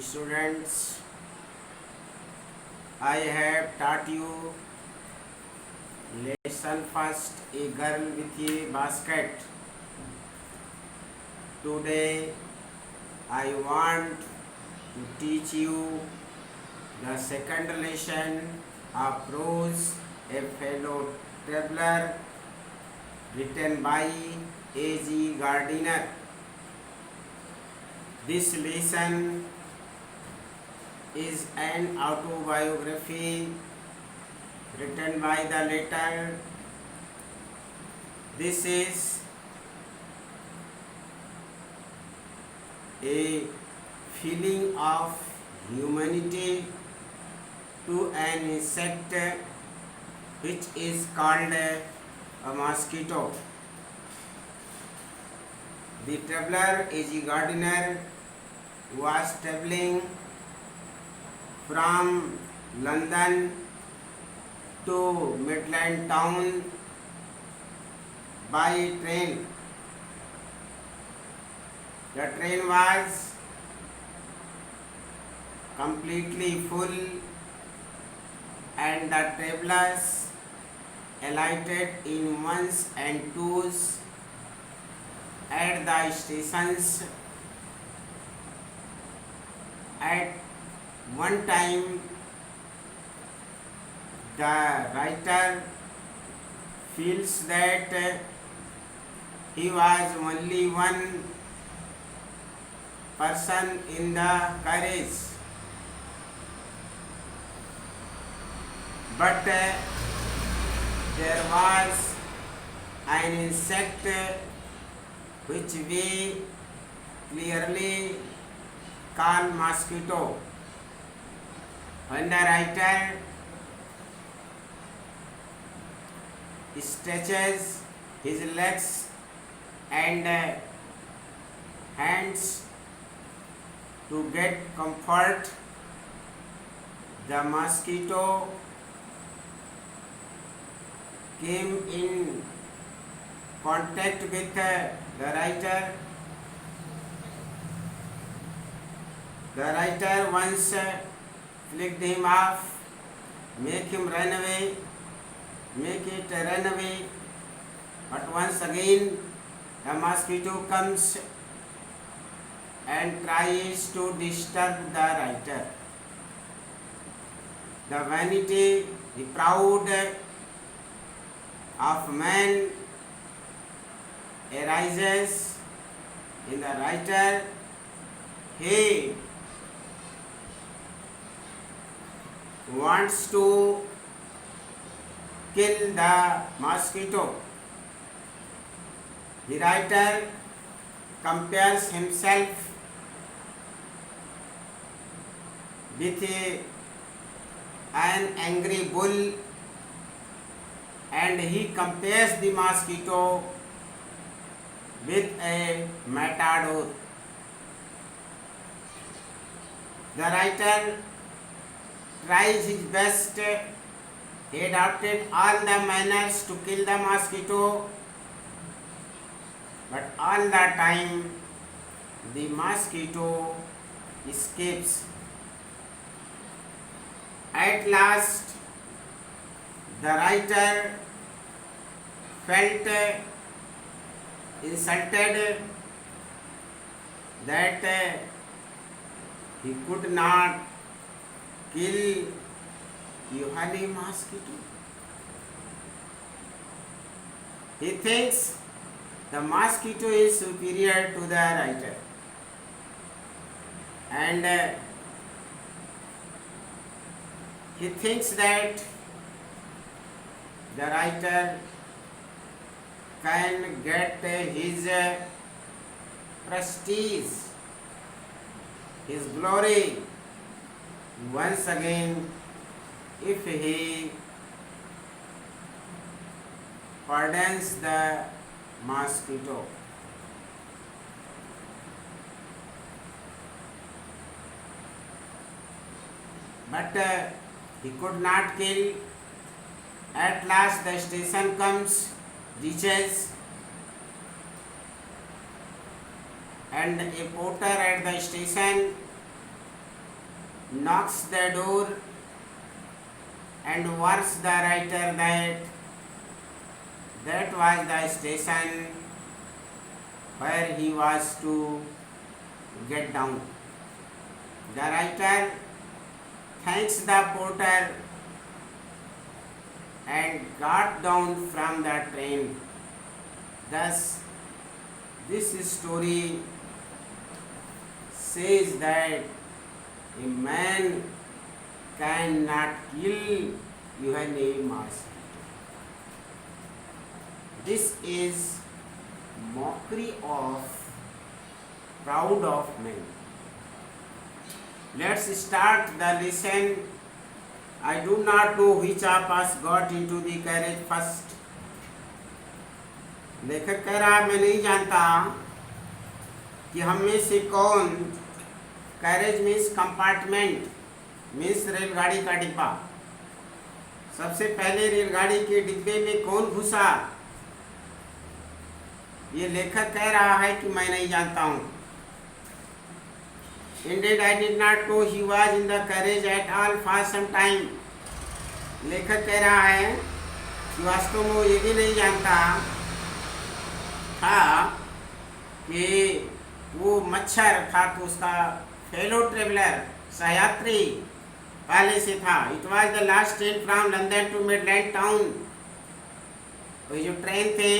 Students, I have taught you lesson first, a girl with a basket. Today I want to teach you the second lesson of prose, a fellow traveler, written by A.G. Gardiner. This lesson is an autobiography written by the latter. This is a feeling of humanity to an insect which is called a mosquito. The traveler A.G. Gardiner was traveling from London to Midland town by train. The train was completely full and the travelers alighted in ones and twos at the stations. At one time, the writer feels that he was only one person in the carriage, but there was an insect which we clearly call mosquito. When the writer stretches his legs and hands to get comfort, the mosquito came in contact with the writer. The writer once flicked him off, make him run away, make it run away, but once again the mosquito comes and tries to disturb the writer. The vanity, the proud of man arises in the writer. He wants to kill the mosquito. The writer compares himself with an angry bull and he compares the mosquito with a matador. The writer tries his best. He adopted all the manners to kill the mosquito, but all the time the mosquito escapes. At last, the writer felt insulted that he could not kill you honey mosquito. He thinks the mosquito is superior to the writer, and he thinks that the writer can get his prestige, his glory once again if he pardons the mosquito. But he could not kill. At last the station comes, reaches, and a porter at the station knocks the door and warns the writer that was the station where he was to get down. The writer thanks the porter and got down from the train. Thus, this story says that a man cannot kill even a mosquito. This is mockery of proud of men. Let's start the lesson. I do not know which of us got into the carriage first. लेखक कह रहा मैं नहीं जानता कि हम में से कौन कैरेज मीन्स कंपार्टमेंट मीन्स रेलगाड़ी का डिब्बा, सबसे पहले रेलगाड़ी के डिब्बे में कौन घुसा। ये लेखक कह रहा है कि मैं नहीं जानता हूँ। Indeed, I did not know he was in the carriage at all for some time. लेखक कह रहा है कि वास्तव में वो ये भी नहीं जानता था कि वो मच्छर था तो उसका फेलो ट्रेवलर सहयात्री पहले से था। It was the last train from London to Midland town. वही जो ट्रेन थे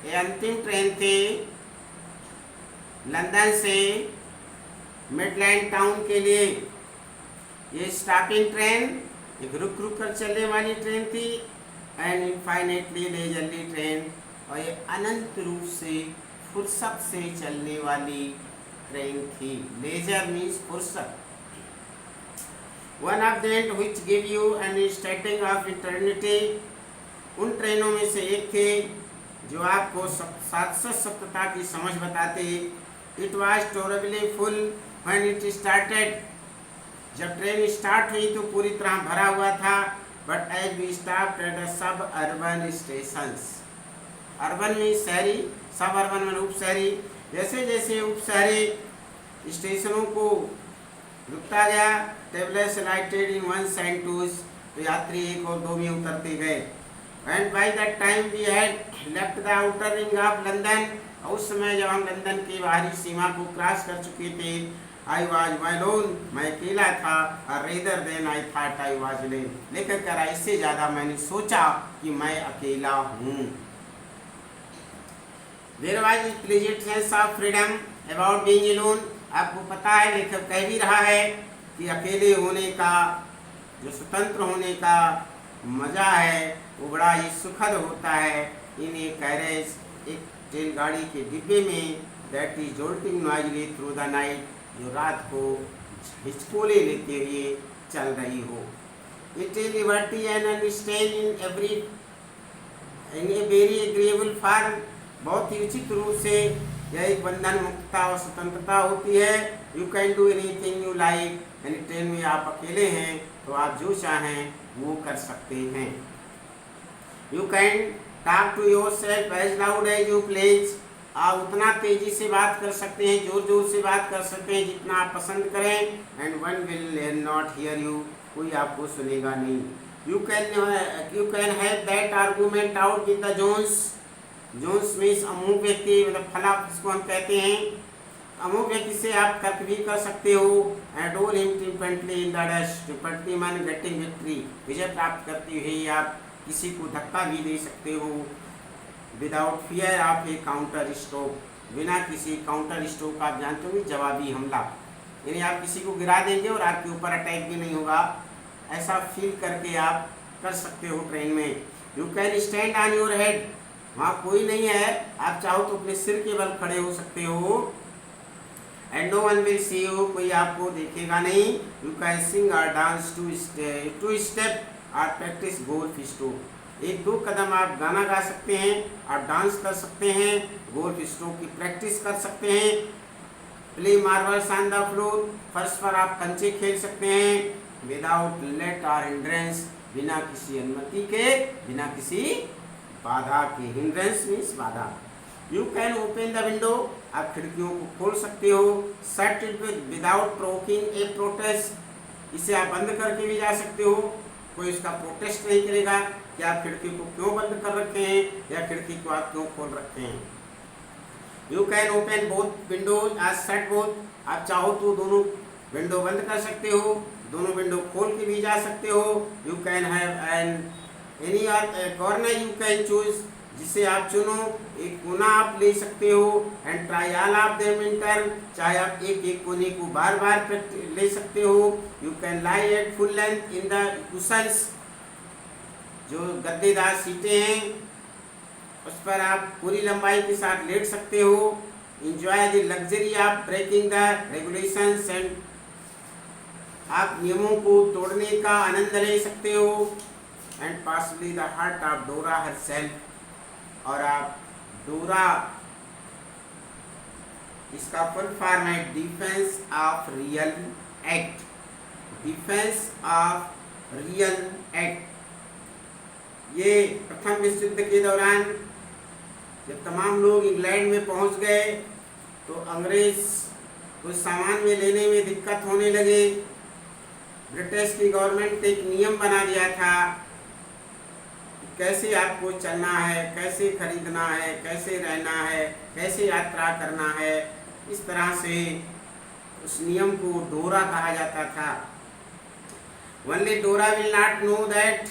ये अंतिम ट्रेन थी लंदन से मिडलैंड टाउन के लिए। ये स्टॉपिंग ट्रेन एक रुक रुक कर चलने वाली ट्रेन थी एंड इनफाइनेटली लेजरली ट्रेन, और ये अनंत रूप से फुर्सत से चलने वाली ट्रेन थी। लेजर मीन्स फुर्सत। One of them which give you an starting of eternity, उन ट्रेनों में से एक थे जो आपको शाश्वत सत्यता की समझ बताते। It was terribly full when it started, जब ट्रेन स्टार्ट हुई तो पूरी तरह भरा हुआ था। But as we stopped at suburban stations, urban में शहरी, सब अर्बन में उप शहरी, जैसे जैसे उप शहरी स्टेशनों को रुकता गया travellers alighted in ones and twos, तो यात्री एक और दो में उतरते गए। And by that time we had left the outer ring of London, उस समय जब हम लंदन की बाहरी सीमा को क्रॉस कर चुके थे। आई वॉज अलोन, मैं अकेला था। और rather than I thought I was alone, लेकर कर इससे ज़्यादा मैंने सोचा कि मैं अकेला हूँ। There was a pleasant sense of freedom about being alone. आपको पता है लेखक कह भी रहा है कि अकेले होने का जो स्वतंत्र होने का मज़ा है वो बड़ा ही सुखद होता है। इन ए कैरेज, एक रेलगाड़ी के डिब्बे में, that is jolting noisily through the night, जो रात को हिचकोले लेते हुए चल रही हो। It is liberty and understand in a very agreeable form, बहुत ही उचित रूप से यह एक बंधन मुक्तता और स्वतंत्रता होती है। You can do anything you like, यानी ट्रेन में आप अकेले हैं तो आप जो चाहें वो कर सकते हैं। You can talk to yourself as loud as you please, आप उतना तेजी से बात कर सकते हैं, जोर जोर से बात कर सकते हैं जितना आप पसंद करें। And one will not hear you, कोई आपको सुनेगा नहीं। You can have that argument out with the Joneses, Joneses means अमुक व्यक्ति, मतलब फला जिसको हम कहते हैं, अमुक व्यक्ति से आप तर्क भी कर सकते हो। And all him triumphantly in the dust, triumphantly मान गेटिंग विक्ट्री, विजय प्राप्त करते हुए आप किसी को धक्का भी दे सकते हो। Without fear of A counter stroke, बिना किसी काउंटर स्ट्रोक, आप जानते हो जवाबी हमला, यानी आप किसी को गिरा देंगे और आपके ऊपर अटैक भी नहीं होगा, ऐसा फील करके आप कर सकते हो ट्रेन में। You can stand on your head, वहाँ कोई नहीं है, आप चाहो तो अपने सिर के बल खड़े हो सकते हो। And no one will see you, कोई आपको देखेगा नहीं। You can sing or dance two step or practise golf stroke, एक दो कदम आप गाना गा सकते हैं, आप डांस कर सकते हैं, गोल्फ स्ट्रोक की प्रैक्टिस कर सकते हैं। Play marbles on the floor, फर्श पर आप कंचे खेल सकते हैं। विदाउट लेट और हिंड्रेंस, बिना किसी अनुमति के, बिना किसी बाधा के, हिंड्रेंस मीन्स बाधा। You can open the window, आप खिड़कियों को खोल सकते हो। Shut it without provoking A protest, इसे आप बंद करके भी जा सकते हो, कोई इसका प्रोटेस्ट नहीं करेगा कि आप खिड़की को क्यों बंद कर रखे हैं या खिड़की को आप क्यों खोल रखे हैं। You can open both windows as shut both, आप चाहो तो दोनों विंडो बंद कर सकते हो, दोनों विंडो खोल के भी जा सकते हो। You can have an any corner you can choose, जिसे आप चुनो, एक कोना आप ले सकते हो। And try all of them in turn, चाहे आप एक एक कोने को बार बार ले सकते हो। You can lie at full length in the cushions, जो गद्देदार सीटें हैं उस पर आप पूरी लंबाई के साथ लेट सकते हो। Enjoy the luxury of breaking the regulations and, आप नियमों को तोड़ने का आनंद ले सकते हो। And possibly the heart of DORA herself, और आप डोरा, इसका फुल फॉर्म है defence of real act, defence of real act. ये प्रथम विश्व युद्ध के दौरान जब तमाम लोग इंग्लैंड में पहुंच गए तो अंग्रेज कुछ सामान में लेने में दिक्कत होने लगे। ब्रिटिश की गवर्नमेंट ने एक नियम बना दिया था कैसे आपको चलना है, कैसे खरीदना है, कैसे रहना है, कैसे यात्रा करना है। इस तरह से उस नियम को डोरा कहा जाता था। ओनली डोरा विल नॉट नो दैट,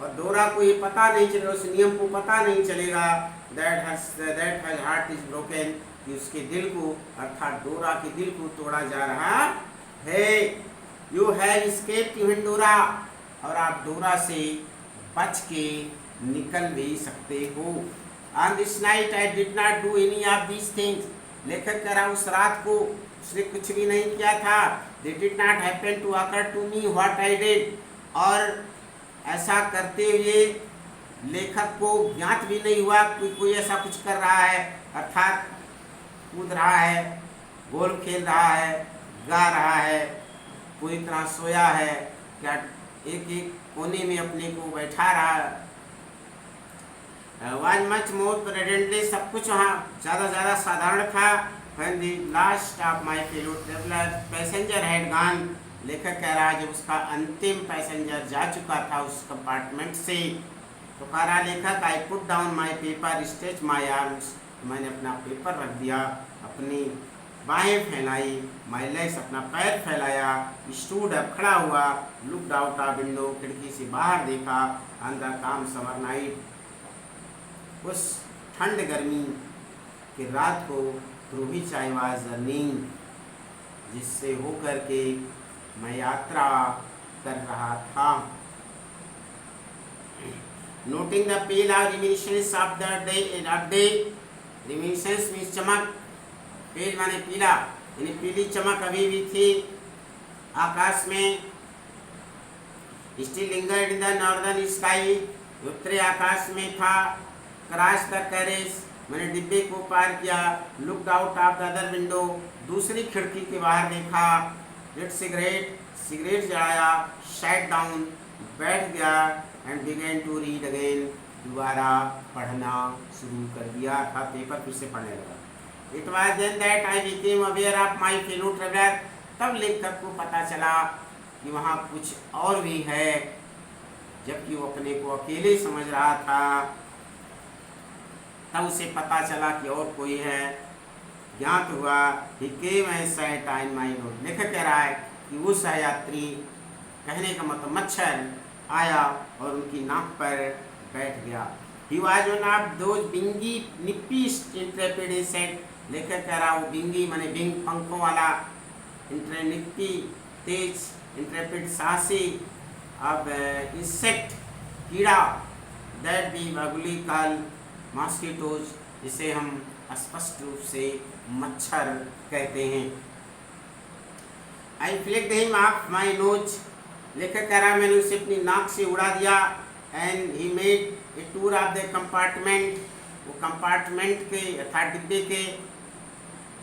और डोरा को ये पता नहीं चलेगा, उस नियम को पता नहीं चलेगा that her heart is broken, कि उसके दिल को, अर्थात डोरा के दिल को तोड़ा जा रहा है। यू हैव एस्केप्ड इवन डोरा, और आप डोरा से बच के निकल भी सकते हो। On this night I did not do any of these things, लेखक कह रहा उस रात को उसने कुछ भी नहीं किया था। They did not happen to occur to me what I did, और ऐसा करते हुए लेखक को ज्ञात भी नहीं हुआ कि कोई ऐसा कुछ कर रहा है, अर्थात कूद रहा है, गोल्फ खेल रहा है, गा रहा है, पूरी तरह सोया है, क्या एक एक कोने में अपने को बैठा रहा है। वाज मच मोर प्रेजेंटली, सब कुछ वहाँ ज़्यादा साधारण था। When the last of my fellow traveller passenger had gone, लेखक कह रहा है जब उसका अंतिम पैसेंजर जा चुका था उस कंपार्टमेंट से, तो कह रहा लेखक I put down my paper stretch my arms, मैंने अपना पेपर रख दिया, अपनी बाहें फैलाई, माय लेग्स अपना पैर फैलाया, स्टूड अप खड़ा हुआ, लुक्ड आउट ऑफ विंडो, खिड़की से बाहर देखा, अंदर काम समर नाइट, उस ठंड गर्मी की रात को through which I was journeying, जिससे होकर के मैं यात्रा कर रहा था। नोटिंग द पेल और रिमिनिशंस ऑफ द डे, रिमिनिशंस मीन्स चमक, पेल माने पीला, यानी पीली चमक अभी भी थी आकाश में। Still lingered in the northern sky, उत्तरी आकाश में था। क्रॉस द कैरेज, मैंने डिब्बे को पार किया। Looked out of the other window, दूसरी खिड़की के बाहर देखा। लिट सिगरेट, सिगरेट जलाया। सैट डाउन, बैठ गया। And began to read again, दोबारा पढ़ना शुरू कर दिया था, पेपर फिर से पढ़ने लगा। It was then that I became aware of my fellow traveller, तब लेखक को पता चला कि वहाँ कुछ और भी है, जबकि वो अपने को अकेले समझ रहा था, तब उसे पता चला कि और कोई है। ज्ञात हुआ he came and sat in my note, लेखक कह रहा है कि वो सहयात्री, कहने का मतलब मच्छर, आया और उनकी नाक पर बैठ गया। He was one of those Bingi निप्पी Intrepid insect, लेखक कह रहा वो बिंगी माने बिंग, पंखों वाला, निप्पी तेज, इंट्रेपिड साहसी, अब इंसेक्ट कीड़ा, that be vulgar call mosquitoes, जिसे हम स्पष्ट रूप से मच्छर कहते हैं। I flicked him off my nose, लेखक कह रहा मैंने उसे अपनी नाक से उड़ा दिया। And he made a tour of the compartment, वो कंपार्टमेंट के अर्थात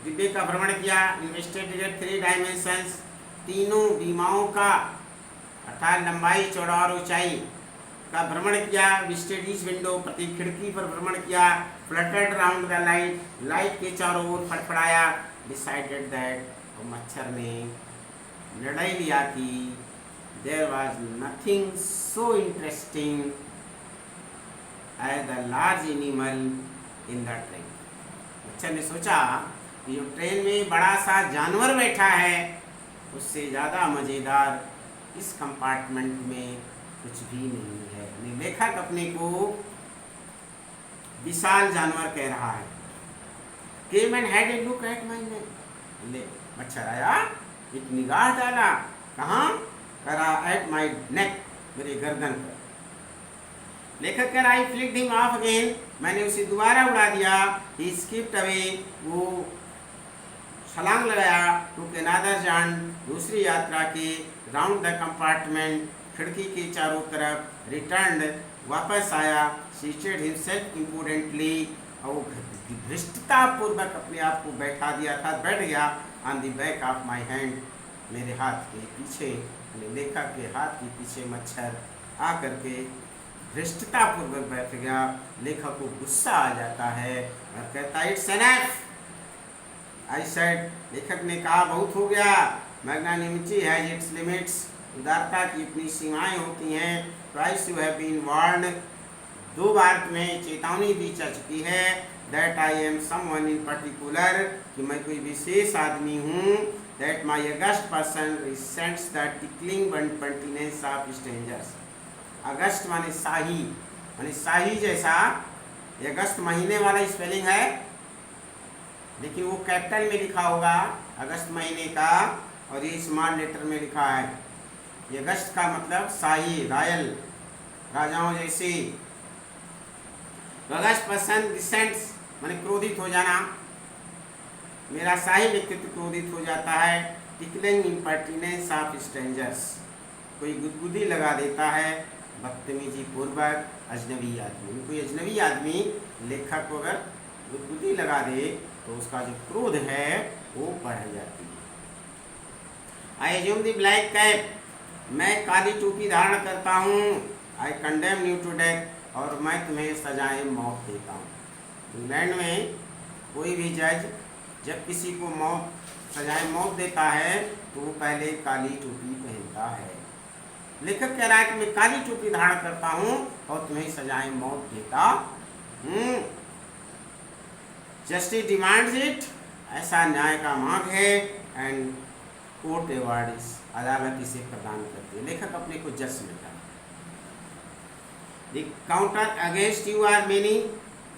डिब्बे का भ्रमण किया। इन्वेस्टिगेटेड 3 डायमेंशंस, तीनों बीमाओं का, अर्थात लंबाई, चौड़ा और ऊंचाई। का भ्रमण किया, विजिटेड ईच विंडो, प्रति खिड़की पर भ्रमण किया, fluttered round the light, light के चारों ओर फड़फड़ाया, डिसाइडेड दैट, और मच्छर ने निर्णय लिया कि there was nothing so interesting as the large animal in the train. मच्छर ने सोचा कि जो ट्रेन में बड़ा सा जानवर बैठा है उससे ज़्यादा मज़ेदार इस कंपार्टमेंट में कुछ भी नहीं है। लेखक अपने को विशाल जानवर कह रहा है। Came and had a look at my नेक, ले मच्छर आया, एक निगाह डाला, कहाँ करा, एट माय नेक, मेरे गर्दन पर। लेखक कह रहा आई फ्लिक्ड हिम ऑफ अगेन, मैंने उसे दोबारा उड़ा दिया। ही स्किप्ड अवे, वो छलांग लगाया, टू अनदर जर्नी, दूसरी यात्रा के, राउंड द कंपार्टमेंट, खिड़की के चारों तरफ, रिटर्न्ड, वापस आया, सीटेड हिमसेल्फ इम्पोर्टेंटली, और धृष्टता पूर्वक अपने आप को बैठा दिया था, बैठ गया, on the back of my hand, मेरे हाथ के पीछे, लेखक के हाथ के पीछे मच्छर आकर के धृष्टता पूर्वक बैठ गया। लेखक को गुस्सा आ जाता है और कहता है इट्स एनफ, आई सेड, लेखक ने कहा बहुत हो गया, मैग्नानिमिटी हैज इट्स लिमिट्स, उदारता की अपनी सीमाएं होती हैं, twice you have been warned, 2 बार तुम्हें चेतावनी दी जा चुकी है, that I am someone in particular, कि मैं कोई विशेष आदमी हूँ, that my august person resents the tickling continence of strangers. अगस्त माने शाही जैसा, ये अगस्त महीने वाला स्पेलिंग है, लेकिन वो कैपिटल में लिखा होगा अगस्त महीने का, और ये स्मॉल लेटर में लिखा है। ये अगस्त का मतलब शाही, रॉयल, राजाओं जैसे। तो अगस्त पर्सन डिसेंट्स माने क्रोधित हो जाना, मेरा शाही व्यक्तित्व क्रोधित हो जाता है। टिकलिंग इम्पर्टिनेंस ऑफ स्ट्रेंजर्स, कोई गुदगुदी लगा देता है बदतमीजी पूर्वक अजनबी आदमी। कोई अजनबी आदमी लेखक को अगर गुदगुदी लगा दे तो उसका जो क्रोध है वो बढ़ जाती है। I assume the black cap, मैं काली टोपी धारण करता हूँ। I condemn you to death, और मैं तुम्हें सजाए मौत देता हूँ। इंग्लैंड में कोई भी जज जब किसी को सजाए मौत देता है तो वो पहले काली टोपी पहनता है। लेखक कह रहा है कि मैं काली टोपी धारण करता हूँ और तुम्हें सजाए मौत देता हूँ। जस्टिस डिमांड्स इट, ऐसा न्याय का मांग है, एंड कोर्ट अवार्ड इस, अदालत इसे प्रदान करती है। लेखक अपने को जज समझता है। The counts against you are many,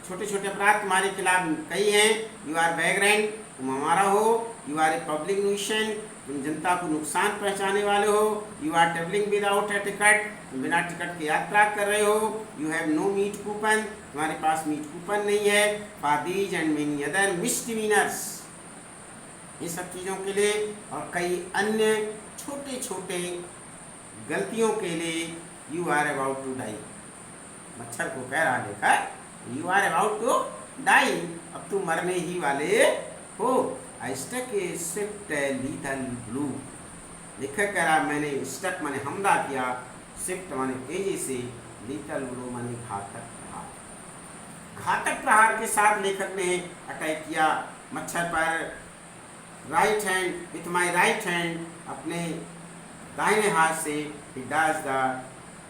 छोटे छोटे अपराध तुम्हारे खिलाफ कई हैं। यू आर बैकग्राउंड, तुम हमारा हो। You are a public nuisance, तुम जनता को नुकसान पहुंचाने वाले हो। You are travelling without a ticket, तुम बिना टिकट की यात्रा कर रहे हो। You have no meat coupon, तुम्हारे पास मीट कूपन नहीं है। For these and many other misdemeanours, ये सब चीज़ों के लिए और कई अन्य छोटे छोटे गलतियों के लिए you are about to die. मच्छर को कह रहा देखा, you are about to die, अब तुम मरने ही वाले हो। I stuck a swift lethal blow, लेखक कह रहा मैंने स्टक माने हमला किया, स्विफ्ट माने तेजी से, लीथल ब्लू माने घातक प्रहार। घातक प्रहार के साथ लेखक ने अटैक किया मच्छर पर। Right hand, with my right hand, अपने दाहिने हाथ से, he does the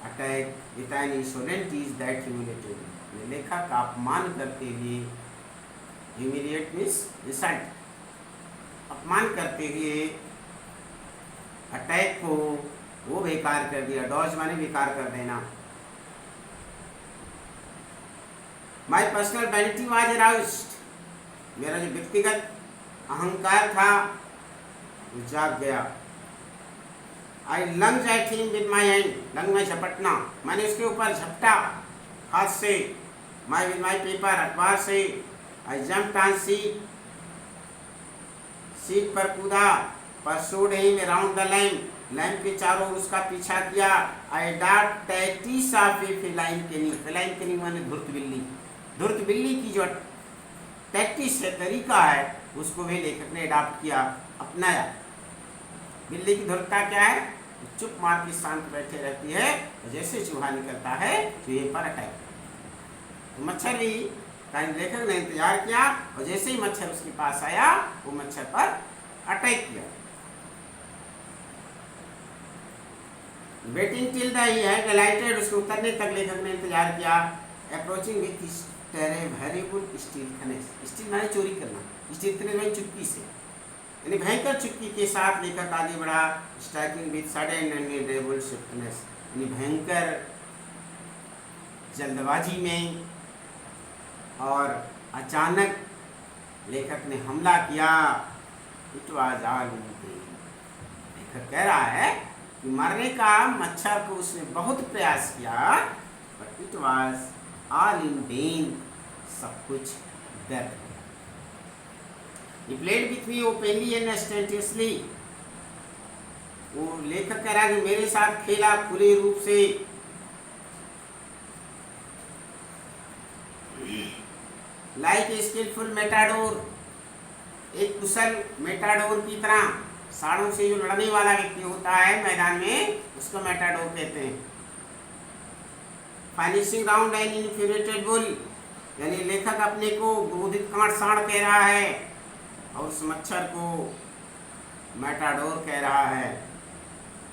attack with an insolence that humiliated me। लेखक का अपमान करते हुए, humiliate means insult, अपमान करते हुए अटैक को वो बेकार कर दिया। डॉज माने बेकार कर देना। My personal vanity was aroused, मेरा जो व्यक्तिगत अहंकार था वो जाग गया। I lunged at him with my hand, lunge में झपटना, मैंने उसके ऊपर झपटा हाथ से। माई विद माई पेपर, अखबार से। I jumped on seat, seat पर कूदा। Pursued him around the lamp, lamp के चारों ओर उसका पीछा किया। आई डॉट tactics of a feline canny, feline canny माने धूर्त बिल्ली। धूर्त बिल्ली की जो टैक्टिस है, तरीका है, उसको भी लेखक ने अडॉप्ट किया, अपनाया। बिल्ली की धूर्तता क्या है? चुप मार के शांत बैठे रहती है, और जैसे चूहा निकलता है चूहे पर अटैक। तो मच्छर भी का लेखक ने इंतजार किया, और जैसे ही मच्छर उसके पास आया वो मच्छर पर अटैक किया। Waiting till the he had alighted, उसके उतरने तक लेखक ने इंतजार किया। Approaching with terrible stealthiness, steal माने चोरी करना, स्टील खनेस माने चुप्पी से, यानी भयंकर चुप्पी के साथ लेखक आगे बढ़ा। Striking with sudden and terrible swiftness, यानी भयंकर जल्दबाजी में और अचानक लेखक ने हमला किया। It was all in when, लेखक कह रहा है कि मारने का मच्छर को उसने बहुत प्रयास किया, but it was all in when, सब कुछ व्यर्थ हो गया। He played with me openly and ostentatiously, वो लेखक कह रहा है कि मेरे साथ खेला खुले रूप से, लाइक ए स्किलफुल मेटाडोर, एक कुशल मेटाडोर की तरह। साड़ों से जो लड़ने वाला व्यक्ति होता है मैदान में, उसको मेटाडोर कहते हैं। फाइनिशिंग राउंड एंड इन्फ्यूरिएटेड बुल, यानी लेखक अपने को क्रोधित कांट साड़ कह रहा है और उस मच्छर को मेटाडोर कह रहा है।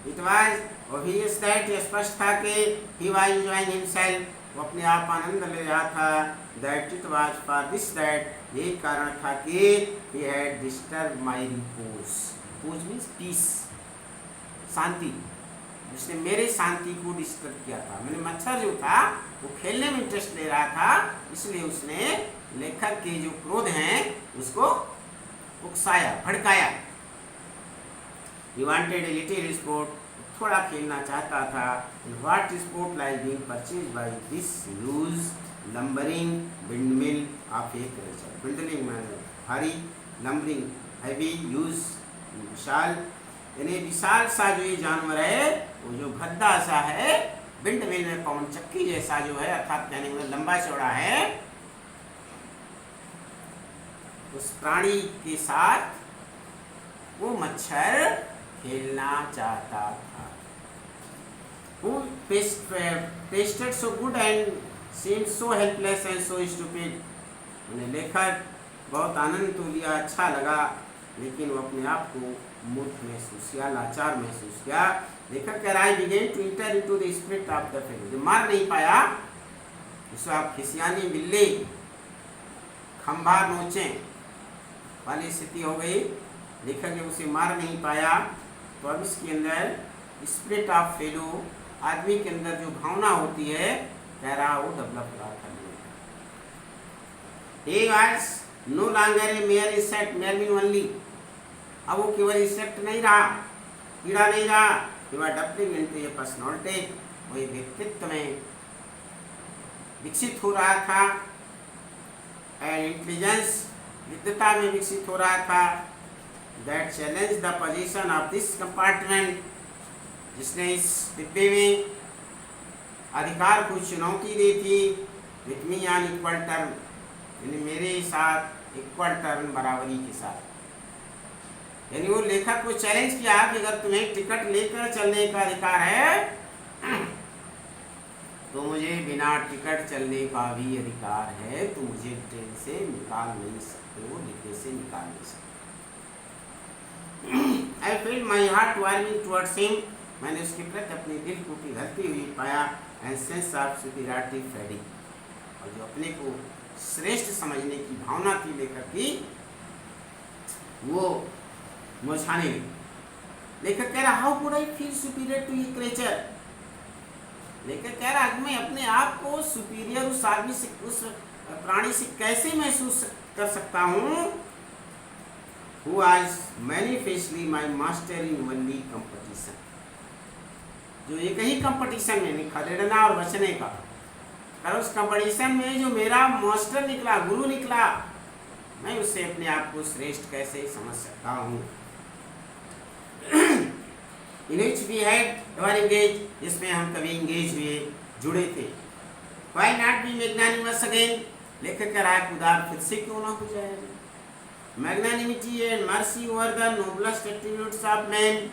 इट वाज ऑब्वियस दैट, स्पष्ट था कि ही वाज एंजॉयिंग हिमसेल्फ, वो अपने आप आनंद ले रहा था। That it was for this that, यही कारण था कि he had disturb my repose, repose means peace, शांति, जिसने मेरे शांति को डिस्टर्ब किया था। मैंने मच्छर जो था वो खेलने में इंटरेस्ट ले रहा था, इसलिए उसने लेखक के जो क्रोध हैं उसको उकसाया, भड़काया। He wanted a little sport, थोड़ा खेलना चाहता था। What sport like being purchased by this loose lumbering windmill of a creature, windmill माने भारी, lumbering heavy, use विशाल, यानी विशाल सा जो ये जानवर है, वो जो भद्दा सा है, विंडमिल में पवन चक्की जैसा जो है, अर्थात कहने में लंबा चौड़ा है, उस प्राणी के साथ वो मच्छर खेलना चाहता था। Who tasted so good and seemed so helpless and so stupid, उन्हें लेखक बहुत आनंद तो लिया, अच्छा लगा, लेकिन वो अपने आप को मूर्ख महसूस किया, लाचार महसूस किया। लेखक कह रहा है begin to enter into the spirit of the fellow, जो मार नहीं पाया उसको आप खिसियानी बिल्ली खंभा नोचे वाली स्थिति हो गई। लेखक जब उसे मार नहीं पाया तो अब इसके अंदर स्पिरिट ऑफ फेलो, आदमी के अंदर जो भावना होती है, कह रहा वो डेवलप हो रहा था। He was no longer a mere insect, mere mean only, अब वो केवल इंसेक्ट नहीं रहा, कीड़ा नहीं रहा, he was developing into a personality, वो एक व्यक्तित्व में विकसित हो रहा था, and intelligence, विद्वता में विकसित हो रहा था, that challenged the position of this compartment, जिसने इस डिब्बे में अधिकार को चुनौती दी थी, with me on equal term, यानी मेरे साथ इक्वल टर्म, बराबरी के साथ। यानी वो लेखक को चैलेंज किया कि अगर तुम्हें टिकट लेकर चलने का अधिकार है तो मुझे बिना टिकट चलने का भी अधिकार है, तो मुझे ट्रेन से निकाल नहीं सकते हो, डिब्बे से निकाल नहीं सकते। I felt my heart warming towards him, मैंने उसके प्रति अपने दिल को पिघलती हुई पाया, and sense of superiority fading, और जो अपने को श्रेष्ठ समझने की भावना थी लेखक की, वो मुरझाने लगी। लेखक कह रहा how could I feel superior to ये क्रिएचर, लेखक कह रहा मैं अपने आप को सुपीरियर उस आदमी से, उस प्राणी से कैसे महसूस कर सकता हूँ, who was manifestly my master in only competition, जो एक ही कंपटीशन में खदेड़ना और बचने का, और उस कंपटीशन में जो मेरा मास्टर निकला, गुरु निकला, मैं उससे अपने आप को श्रेष्ठ कैसे समझ सकता हूँ। In which we had ever engaged, जिसमें हम कभी इंगेज हुए, जुड़े थे। Why not be magnanimous again, लेखक कह रहा है उदार फिर से क्यों ना हो जाए। Magnanimity and mercy over the noblest attributes of man,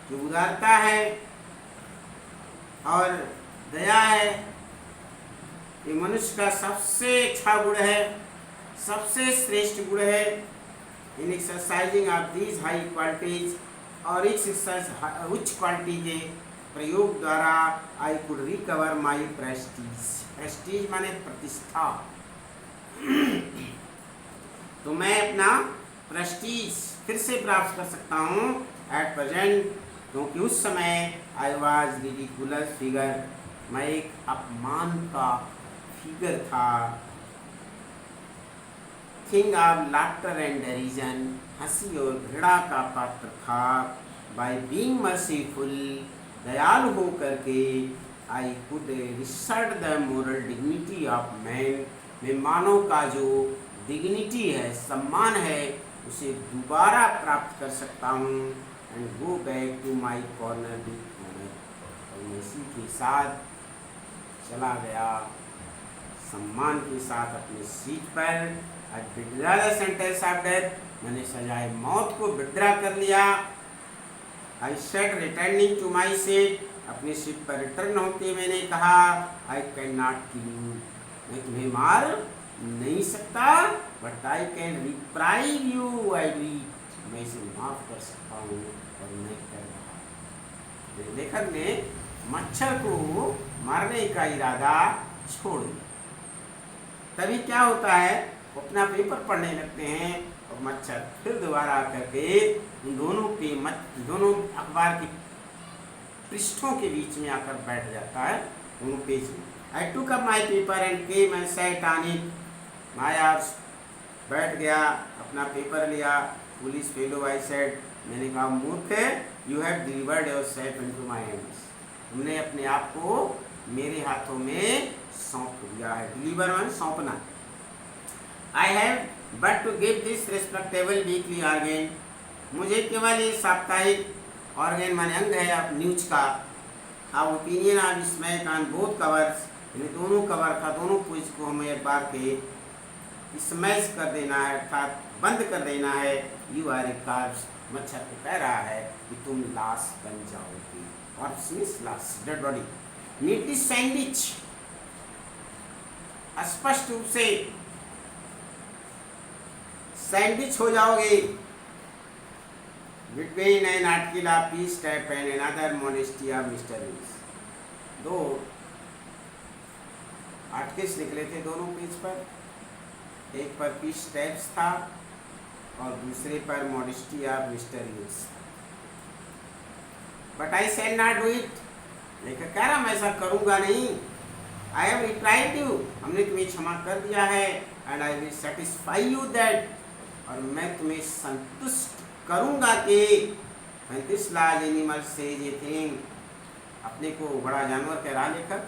जो उदारता है और दया है, ये मनुष्य का सबसे अच्छा गुण है, सबसे श्रेष्ठ गुण है। इन exercising of these high qualities, और इस उच्च क्वालिटी के प्रयोग द्वारा I could recover my Prestige. Prestige माने प्रतिष्ठा। तो मैं अपना प्रेस्टीज फिर से प्राप्त कर सकता हूँ एट प्रेजेंट, क्योंकि उस समय आई वॉज रिडिकुलस फिगर, मैं एक अपमान का फिगर था। थिंग ऑफ लाफ्टर एंड डेरिजन, हंसी और घृणा का पात्र था। बाय बीइंग मर्सीफुल, दयालु हो करके, I could resort the moral dignity of man, मैं मानव का जो डिग्निटी है, सम्मान है, उसे दोबारा प्राप्त कर सकता हूँ। And go back to my corner with honour, और मैं इसी के साथ चला गया सम्मान के साथ अपनी सीट पर। I withdraw the sentence of death, मैंने सजाए मौत को विड्रॉ कर लिया। I said returning to my seat, अपनी सीट पर रिटर्न होते मैंने कहा, I can not kill you, मैं तुम्हें मार नहीं सकता, but I can reprieve you, I read, मैं इसे माफ कर सकता हूँ और मैं कर रहा। लेखक ने मच्छर को मारने का इरादा छोड़ दिया। तभी क्या होता है, वो अपना पेपर पढ़ने लगते हैं और मच्छर फिर दोबारा आकर के उन दोनों अखबार के पृष्ठों के बीच में आकर बैठ जाता है, दोनों पेज में। I took up my paper and came and sat on it, my arse, बैठ गया, अपना पेपर लिया। पुलिस फेलो, आई सेड, मैंने कहा मूर्ख है, you have delivered yourself into my hands, तुमने अपने आप को मेरे हाथों में सौंप दिया है। डिलीवर मान सौंपना। I have but to give this respectable weekly organ, मुझे केवल ये साप्ताहिक ऑर्गेन माने अंग है आप न्यूज का, आप opinion of smack on both covers, दोनों कवर का दोनों पेज को हमें एक बार के स्मैश कर देना है, अर्थात बंद कर देना है। यू आर ए कार्ब्स, मच्छर को कह रहा है कि तुम लाश बन जाओगे, और लाश डेड बॉडी। नीटली सैंडविच, स्पष्ट रूप से सैंडविच हो जाओगे between an article of peace type and another modesty of mister Wills. दो आर्टिकल्स निकले थे दोनों पेज पर, एक पर पीस टाइप्स था और दूसरे पर modesty of mister Wills. But I said not do it, लेकिन कह रहा मैं ऐसा करूंगा नहीं। आई हैव रिप्लाइड यू, हमने तुम्हें क्षमा कर दिया है। And I will satisfy you that, और मैं तुम्हें संतुष्ट करूंगा कि when this large animal says a thing, अपने को बड़ा जानवर कह रहा लेखक,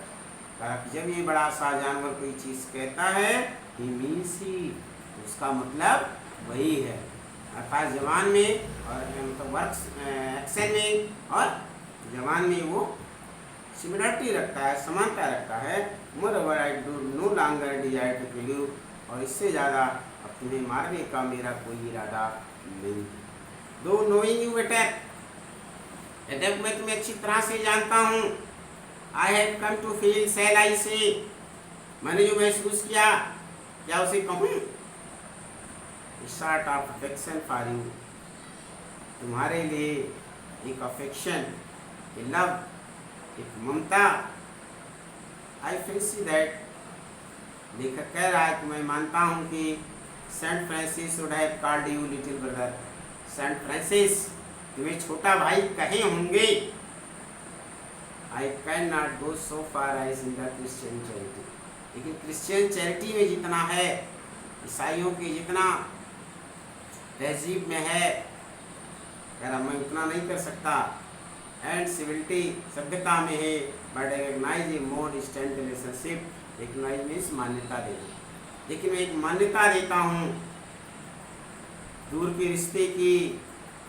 जब ये बड़ा सा जानवर कोई चीज़ कहता है, he means he, उसका मतलब वही है। अर्थात जवान में और मतलब वर्क्स एक्शन में और जवान में वो सिमिलरिटी रखता है, समानता रखता है। मोreover I do no longer desire to kill you, और इससे ज़्यादा अब तुम्हें मारने का मेरा कोई इरादा नहीं। दो knowing you better, यद्यपि मैं तुम्हें अच्छी तरह से जानता हूँ। I have come to feel, shall I say, मैंने जो महसूस किया, क्या उसे कहूँ? sort of affection for you, तुम्हारे लिए एक अफेक्शन, एक लव, एक ममता। आई फैंसी दैट, लेखक कह रहा है कि मैं मानता हूँ कि Saint Francis would have called you little brother, Saint Francis तुम्हें छोटा भाई कहे होंगे। I can not go so far as in the Christian charity, लेकिन क्रिश्चियन चैरिटी में जितना है, ईसाइयों के जितना तहजीब में है, कह रहा मैं उतना नहीं कर सकता। एंड सिविलिटी, सभ्यता में है, but recognize a more distant relationship, recognize means मान्यता देना, लेकिन मैं एक मान्यता देता हूँ दूर के रिश्ते की।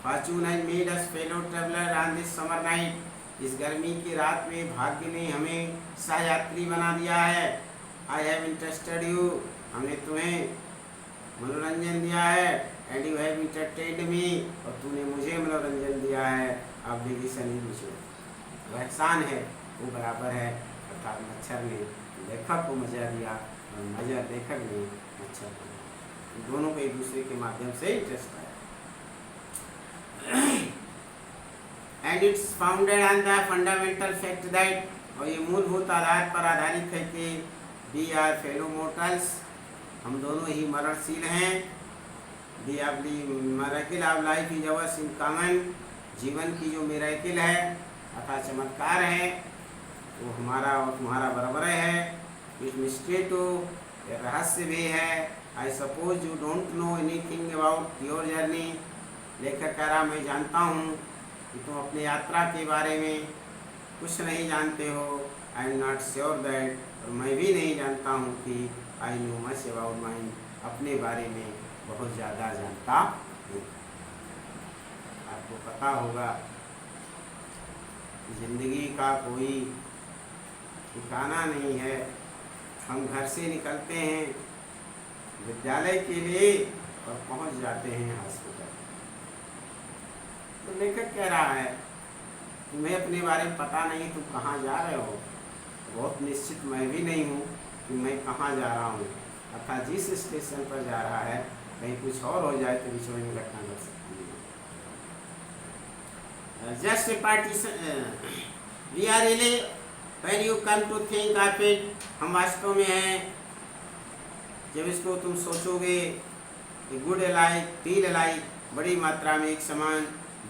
Fortune has made us fellow traveller on this summer night, इस गर्मी की रात में भाग्य ने हमें सहयात्री बना दिया है। आई हैव इंटरेस्टेड यू, हमने तुम्हें मनोरंजन दिया है। एंड यू हैव इंटरटेन्ड मी, और तूने मुझे मनोरंजन दिया है। ऑब्लिगेशन ही मुझे वो एहसान है वो बराबर है, अर्थात मच्छर ने लेखक को मजा दिया और मजा लेखक ने मच्छर को, दोनों को एक दूसरे के माध्यम से इंटरेस्ट आया। And it's founded on the fundamental fact that, और ये मूलभूत आधार पर आधारित है कि वी आर फेलो मोर्टल्स, हम दोनों ही मरणशील हैं। The miracle of life is ours in common, जीवन की जो मिरेकल है अर्थात चमत्कार है वो हमारा और तुम्हारा बराबर है। इस मिस्ट्री तो रहस्य भी है। I suppose you don't know anything about your journey, लेखक कह रहा मैं जानता हूँ कि तुम अपनी यात्रा के बारे में कुछ नहीं जानते हो। I am not sure that, और मैं भी नहीं जानता हूँ कि I know much about mine, अपने बारे में बहुत ज़्यादा जानता हूँ। आपको पता होगा ज़िंदगी का कोई ठिकाना नहीं है। हम घर से निकलते हैं विद्यालय के लिए और पहुंच जाते हैं हॉस्पिटल। तो लेखक कह रहा है तुम्हें अपने बारे में पता नहीं, तुम कहाँ जा रहे हो। बहुत निश्चित मैं भी नहीं हूँ कि मैं कहाँ जा रहा हूँ, अर्थात जिस स्टेशन पर जा रहा है कहीं कुछ और हो जाए तो बीच में घटना घट सकती है। Just a partition we are really when you come to think of it, हम वास्तव में हैं जब इसको तुम सोचोगे। गुड अलाइक फील अलाइक, बड़ी मात्रा में एक समान।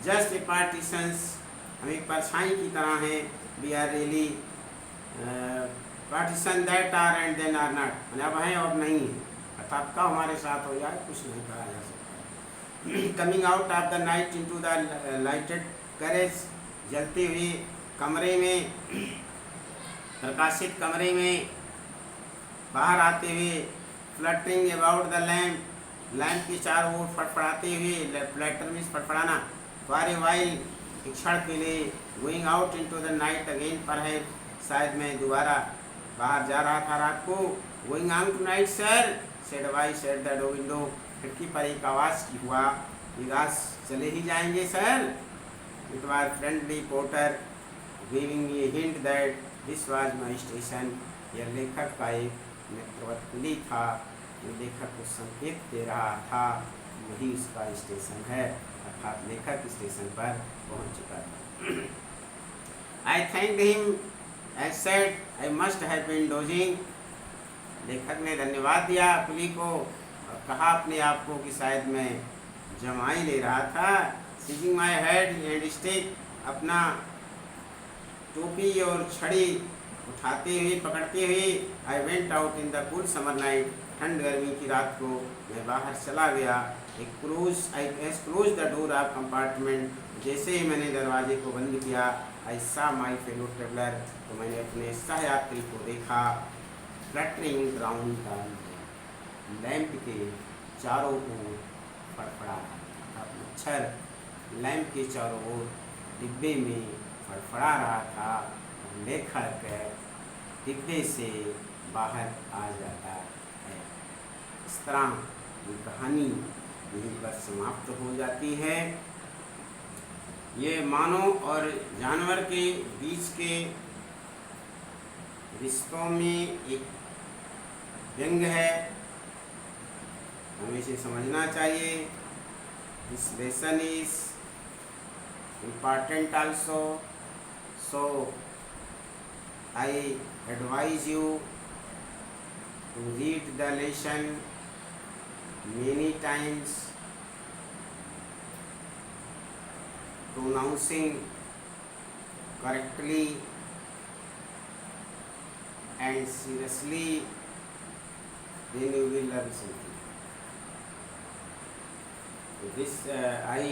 जस्ट ए पार्टीशंस, हम एक परछाई की तरह हैं। We are really partition that are and then are not, अब हैं और नहीं है, अर्थात कब हमारे साथ हो जाए कुछ नहीं कहा जा सकता। Coming out of the night into the lighted carriage, जलते हुए कमरे में, प्रकाशित कमरे में बाहर आते हुए। Fluttering about the lamp, lamp के चारों ओर फड़फड़ाते हुए, फ्लटर मीन्स फड़फड़ाना। फॉर ए वाइल, एक क्षण के लिए। Going out into the night again, पर है शायद मैं दोबारा बाहर जा रहा था रात को। Going out tonight sir, said why said the window, खिड़की पर एक आवाज़ की हुआ विकास चले ही जाएंगे sir. It was friendly porter giving me hint that this was my station, यह लेखक का एक मित्रवत्कुली था, जो लेखक को संकेत दे रहा था वही उसका स्टेशन है, अर्थात लेखक स्टेशन पर पहुंच चुका था। I thank him and said I must have been dozing, लेखक ने धन्यवाद दिया कुली को और कहा अपने आप को कि शायद मैं जमाई ले रहा था। Seizing my head and stick, अपना टोपी और छड़ी उठाते हुए पकड़ते हुए। I went out in the cool summer night, ठंड गर्मी की रात को मैं बाहर चला गया। I close the door of compartment, जैसे ही मैंने दरवाजे को बंद किया। आई सा माई फेलो ट्रेवलर, तो मैंने अपने सहयात्री को देखा। फ्लटरिंग राउंड द लैंप के चारों ओर फड़फड़ा रहा था, मच्छर लैंप के चारों ओर डिब्बे में फड़फड़ा रहा था। लेखक डिब्बे से बाहर आ जाता है। इस तरह ये कहानी यहीं पर समाप्त हो जाती है। ये मानव और जानवर के बीच के रिश्तों में एक व्यंग है, हमें इसे समझना चाहिए। This lesson is important also, so I advise you to read the lesson many times, pronouncing correctly and seriously, then you will learn something. So this I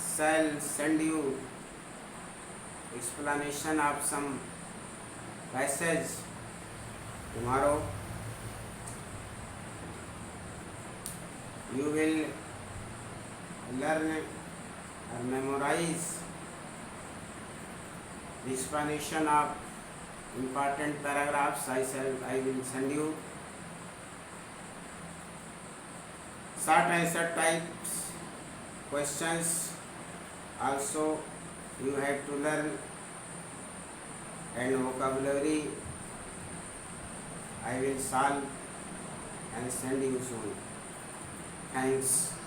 shall send you explanation of some passage tomorrow. You will learn or memorize the explanation of important paragraphs. I will send you. short answer types questions also you have to learn, and vocabulary I will solve and send you soon. Thanks.